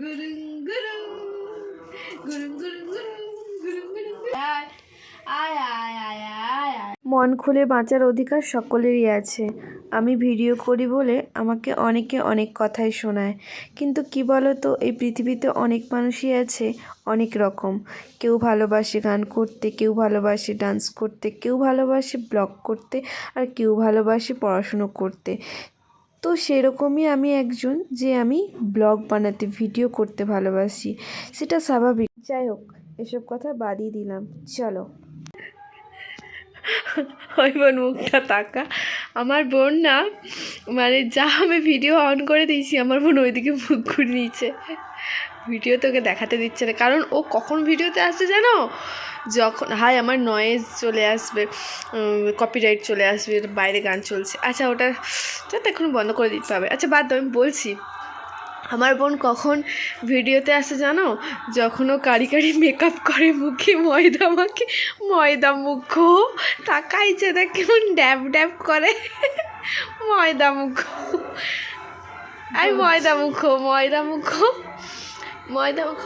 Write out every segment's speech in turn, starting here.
গুরুং গুরুং গুরুং গুরুং গুরুং গুরুং গুরুং আয় আয় আয় আয় আয় আয়। মন খুলে বাঁচার অধিকার সকলেরই আছে। আমি ভিডিও করি বলে আমাকে অনেকে অনেক কথাই শোনায়, কিন্তু কি বলো তো, এই পৃথিবীতে অনেক মানুষই আছে অনেক রকম। কেউ ভালোবাসে গান করতে, কেউ ভালোবাসে ডান্স করতে, কেউ ভালোবাসে ব্লগ করতে, আর কেউ ভালোবাসে পড়াশুনো করতে। তো সেরকমই আমি একজন, যে আমি ব্লগ বানাতে, ভিডিও করতে ভালোবাসি। সেটা স্বাভাবিক। যাই হোক, এসব কথা বাদই দিলাম, চলো। ওই বোন মুখটা তাকা। আমার বোন না, মানে যা আমি ভিডিও অন করে দিয়েছি, আমার বোন ওইদিকে মুখ ঘুরে নিয়েছে। ভিডিও তোকে দেখাতে দিচ্ছে না, কারণ ও কখন ভিডিওতে আসছে জানো? যখন আমার নয়েজ চলে আসবে, কপিরাইট চলে আসবে, বাইরে গান চলছে। আচ্ছা, ওটা তো এখন বন্ধ করে দিতে হবে। আচ্ছা বাদ দাও, আমি বলছি আমার বোন কখন ভিডিওতে আসে জানো? যখন ও কারি কারি মেকআপ করে, মুখে ময়দা মাখে, ময়দা মুখ তাকাইছে, দেখ কেমন ড্যাব ড্যাব করে। ময়দা মুখ, ময়দা মুখ, ময়দা মুখ, ময়দা মুখ।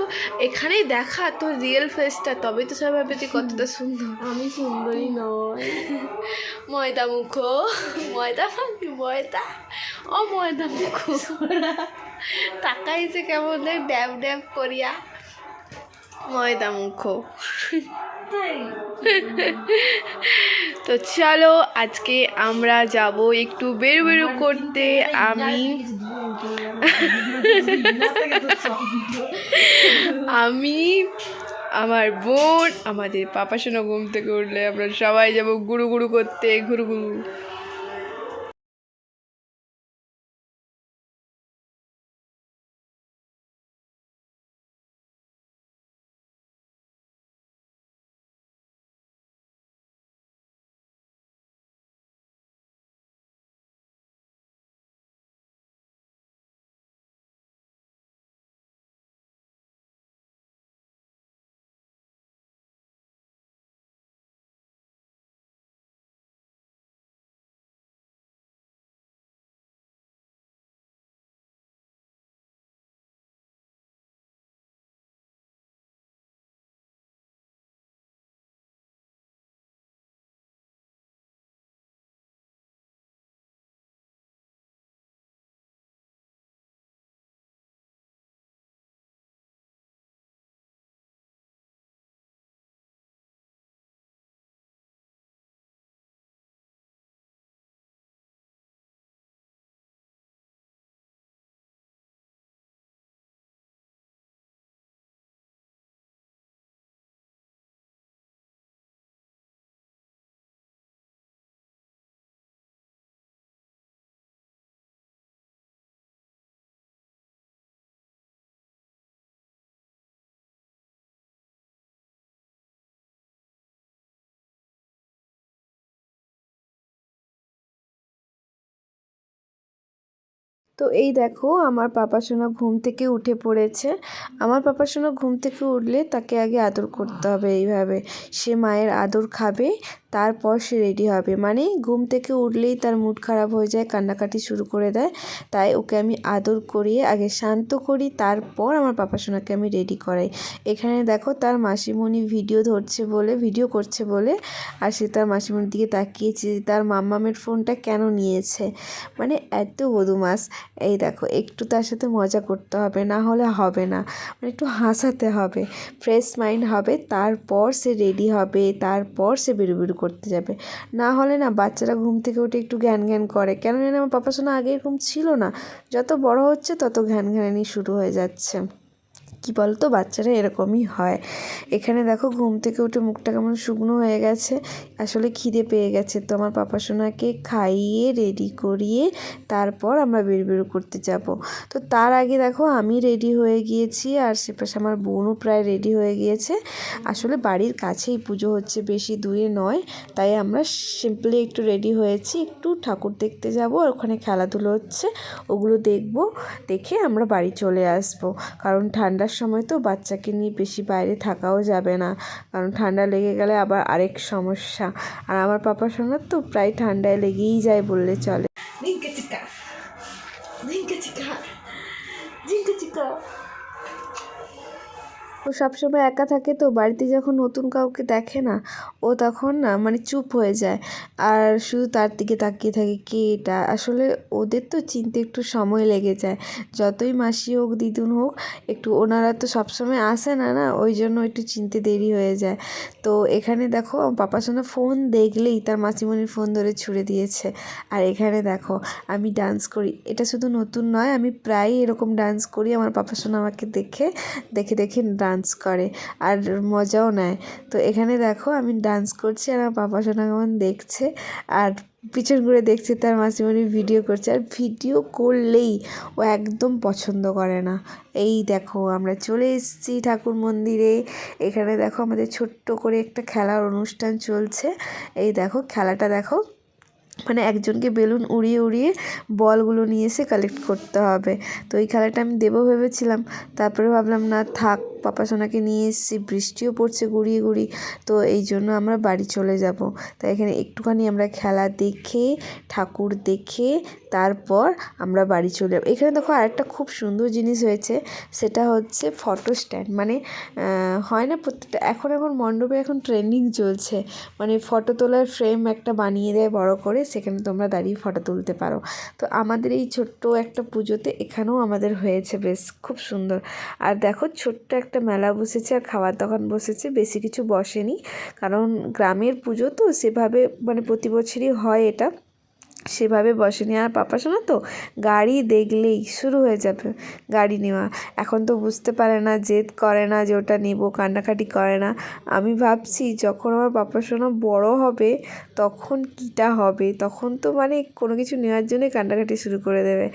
এখানেই দেখা তোর রিয়েল ফেসটা, তবেই তো সবাই ভাবে তুই কতটা সুন্দর। আমি সুন্দরী নয়। ময়দা মুখ, ময়দা মাখি, ময়দা, ও ময়দা মুখ তাকাইছে কেমন দেখ ড্যাব ড্যাব করিয়া। ময়দা মুখ। তো চলো, আজকে আমরা যাব একটু বেরু করতে। আমি আমার বোন, আমাদের পাপা সোনা ঘুম থেকে উঠলে আমরা সবাই যাব গুরু গুরু করতে, ঘুরু গুরু। তো এই দেখো, আমার পাপা সোনা ঘুম থেকে উঠে পড়েছে। আমার পাপা সোনা ঘুম থেকে উঠলে তাকে আগে আদর করতে হবে এইভাবে। সে মায়ের আদর খাবে, তারপর সে রেডি হবে। মানে ঘুম থেকে উঠলেই তার মুড খারাপ হয়ে যায়, কান্নাকাটি শুরু করে দেয়। তাই ওকে আমি আদর করিয়ে আগে শান্ত করি, তারপর আমার পাপা সোনাকে আমি রেডি করাই। এখানে দেখো, তার মাসিমণি ভিডিও করছে বলে, আর সে তার মাসিমণির দিকে তাকিয়েছে তার মাম্মামের ফোনটা কেন নিয়েছে। মানে এত বদমাস। এই দেখো, একটু তার সাথে মজা করতে হবে, না হলে হবে না। মানে একটু হাসাতে হবে, ফ্রেশ মাইন্ড হবে, তারপর সে রেডি হবে, তারপর সে বেরু করতে যাবে। না হলে না, বাচ্চারা ঘুম থেকে উঠে একটু জ্ঞান জ্ঞান করে, কেন জানি আমার পাপা সোনা আগে এরকম ছিল না। যত বড় হচ্ছে তত জ্ঞান জ্ঞানানি শুরু হয়ে যাচ্ছে। কি বলতো, বাচ্চারা এরকমই হয়। এখানে দেখো, ঘুম থেকে উঠে মুখটা কেমন শুকনো হয়ে গেছে, আসলে খিদে পেয়ে গেছে। তো আমার পাপা সোনাকে খাইয়ে রেডি করিয়ে তারপর আমরা বেরু করতে যাব। তো তার আগে দেখো, আমি রেডি হয়ে গিয়েছি, আর সেপাশে আমার বোনও প্রায় রেডি হয়ে গিয়েছে। আসলে বাড়ির কাছেই পুজো হচ্ছে, বেশি দূরে নয়, তাই আমরা সিম্পলি একটু রেডি হয়েছি। একটু ঠাকুর দেখতে যাব, আর ওখানে খেলাধুলো হচ্ছে, ওগুলো দেখে আমরা বাড়ি চলে আসবো। কারণ ঠান্ডার সময় তো বাচ্চাকে নিয়ে বেশি বাইরে থাকাও যাবে না, কারণ ঠান্ডা লেগে গেলে আবার আরেক সমস্যা। আর আমার পাপা সোনার তো প্রায় ঠান্ডায় লেগেই যায় বললে চলে। ঝিঙ্কা চিকা, ঝিঙ্কা চিকা, ঝিঙ্কা চিকা, ও সবসময় একা থাকে তো, বাড়িতে যখন নতুন কাউকে দেখে না, ও তখন না মানে চুপ হয়ে যায় আর শুধু তার দিকে তাকিয়ে থাকে, কে এটা। আসলে ওদের তো চিনতে একটু সময় লেগে যায়, যতই মাসি হোক দিদুন হোক, একটু ওনারা তো সবসময় আসে না না, ওই জন্য একটু চিনতে দেরি হয়ে যায়। তো এখানে দেখো আমার পাপার সঙ্গে ফোন দেখলেই তার মাসিমণির ফোন ধরে ছুড়ে দিয়েছে। আর এখানে দেখো আমি ডান্স করি, এটা শুধু নতুন নয়, আমি প্রায়ই এরকম ডান্স করি। আমার পাপার সঙ্গে আমাকে দেখে দেখে দেখে ডান্স করে আর মজাও নেয়। তো এখানে দেখো আমি ডান্স করছি আর আমার পাপা সোনা কেমন দেখছে আর পিছন ঘুরে দেখছে তার মাসিমণি ভিডিও করছে। আর ভিডিও করলেই ও একদম পছন্দ করে না। এই দেখো আমরা চলে এসেছি ঠাকুর মন্দিরে। এখানে দেখো আমাদের ছোট্ট করে একটা খেলার অনুষ্ঠান চলছে। এই দেখো খেলাটা দেখো, মানে একজনকে বেলুন উড়িয়ে উড়িয়ে বলগুলো নিয়ে এসে কালেক্ট করতে হবে। তো এই খেলাটা আমি দেবো ভেবেছিলাম, তারপরে ভাবলাম না থাক, পাপা সোনাকে নিয়ে এসেছি, বৃষ্টিও পড়ছে গুঁড়িয়ে গুঁড়ি, তো এই জন্য আমরা বাড়ি চলে যাব। তাই এখানে একটুখানি আমরা খেলা দেখে ঠাকুর দেখে তারপর আমরা বাড়ি চলে যাব। এখানে দেখো আরেকটা খুব সুন্দর জিনিস হয়েছে, সেটা হচ্ছে ফটো স্ট্যান্ড। মানে হয় না প্রত্যেকটা, এখন মণ্ডপে এখন ট্রেন্ডিং চলছে, মানে ফটো তোলার ফ্রেম একটা বানিয়ে দেয় বড় করে, সেখানে তোমরা দাঁড়িয়ে ফটো তুলতে পারো। তো আমাদের এই ছোট্ট একটা পুজোতে এখানেও আমাদের হয়েছে, বেশ খুব সুন্দর। আর দেখো ছোট্ট একটা মেলা বসেছে আর খাওয়ার দোকান বসেছে, বেশি কিছু বসেনি, কারণ গ্রামের পুজো তো সেভাবে মানে প্রতি বছরই হয় এটা, সেভাবে বসেনি। আর পাপা সোনা তো গাড়ি দেখলেই শুরু হয়ে যাবে গাড়ি নেওয়া। এখন তো বুঝতে পারে না, জেদ করে না যে ওটা নেবো, কান্নাকাটি করে না। আমি ভাবছি যখন আমার পাপা সোনা বড় হবে তখন কীটা হবে, তখন তো মানে কোনো কিছু নেওয়ার জন্যই কান্নাকাটি শুরু করে দেবে।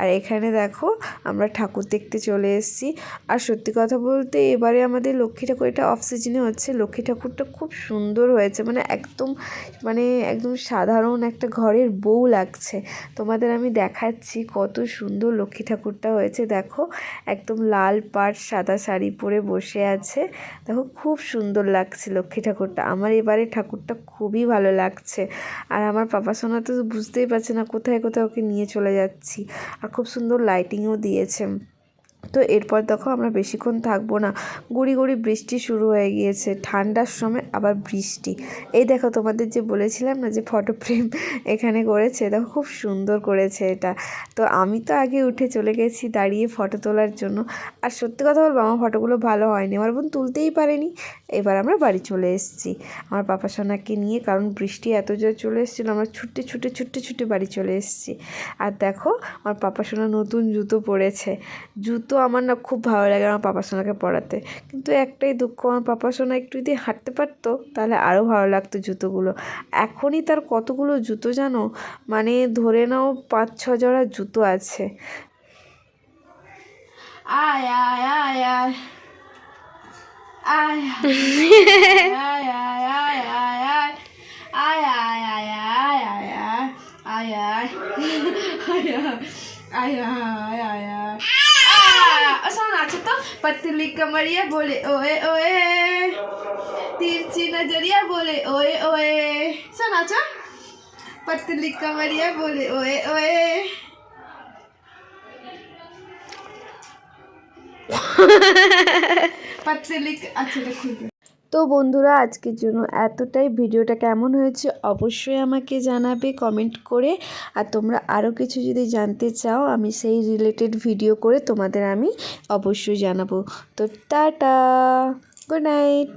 আর এখানে দেখো আমরা ঠাকুর দেখতে চলে এসেছি। আর সত্যি কথা বলতে এবারে আমাদের লক্ষ্মী ঠাকুর, এটা অফ সিজনে হচ্ছে, লক্ষ্মী ঠাকুরটা খুব সুন্দর হয়েছে, মানে একদম সাধারণ একটা ঘরের বউ লাগছে। তোমাদের আমি দেখাচ্ছি কত সুন্দর লক্ষ্মী ঠাকুরটা হয়েছে। দেখো একদম লাল পাড় সাদা শাড়ি পরে বসে আছে, দেখো খুব সুন্দর লাগছে লক্ষ্মী ঠাকুরটা। আমার এবারে ঠাকুরটা খুবই ভালো লাগছে। আর আমার পাপা সোনা তো বুঝতেই পারছে না কোথায় কোথায় ওকে নিয়ে চলে যাচ্ছি। আর খুব সুন্দর লাইটিংও দিয়েছে। তো এরপর দেখো আমরা বেশিক্ষণ থাকবো না, গুঁড়ি গুঁড়ি বৃষ্টি শুরু হয়ে গিয়েছে, ঠান্ডার সময় আবার বৃষ্টি। এই দেখো তোমাদের যে বলেছিলাম না যে ফটো ফ্রেম এখানে করেছে, দেখো খুব সুন্দর করেছে এটা। তো আমি তো আগে উঠে চলে গেছি দাঁড়িয়ে ফটো তোলার জন্য। আর সত্যি কথা বলবো আমার ফটোগুলো ভালো হয়নি, আমার বোন তুলতেই পারেনি। এবার আমরা বাড়ি চলে এসেছি আমার পাপা সোনাকে নিয়ে, কারণ বৃষ্টি এত জোরে চলে এসেছিলো, আমরা ছুটে ছুটে ছুটে ছুটে বাড়ি চলে এসেছি। আর দেখো আমার পাপা সোনা নতুন জুতো পরেছে। জুতো আমার না খুব ভালো লাগে আমার পাপা সোনাকে পরাতে, কিন্তু একটাই দুঃখ, আমার পাপা সোনা একটু যদি হাঁটতে পারতো তাহলে আরও ভালো লাগতো জুতোগুলো। এখনই তার কতগুলো জুতো জানো, মানে ধরে নাও 5-6 জোড়া জুতো আছে। আয় আয় আয় আয় আয় আয় আয় আয় আয় আয় आय आय आय आय आय आय आय आय आय आय শোন আছে তো, पतली कमरिया बोले ओए ओए, तिरछी नजरिया बोले ओए ओए, শোন আছে पतली कमरिया बोले ओए ओए। पतली अच्छा देखो। তো বন্ধুরা আজকের জন্য এতটাই। ভিডিওটা কেমন হয়েছে অবশ্যই আমাকে জানাবে কমেন্ট করে। আর তোমরা আরও কিছু যদি জানতে চাও আমি সেই রিলেটেড ভিডিও করে তোমাদের আমি অবশ্যই জানাবো। তো টাটা, গুড নাইট।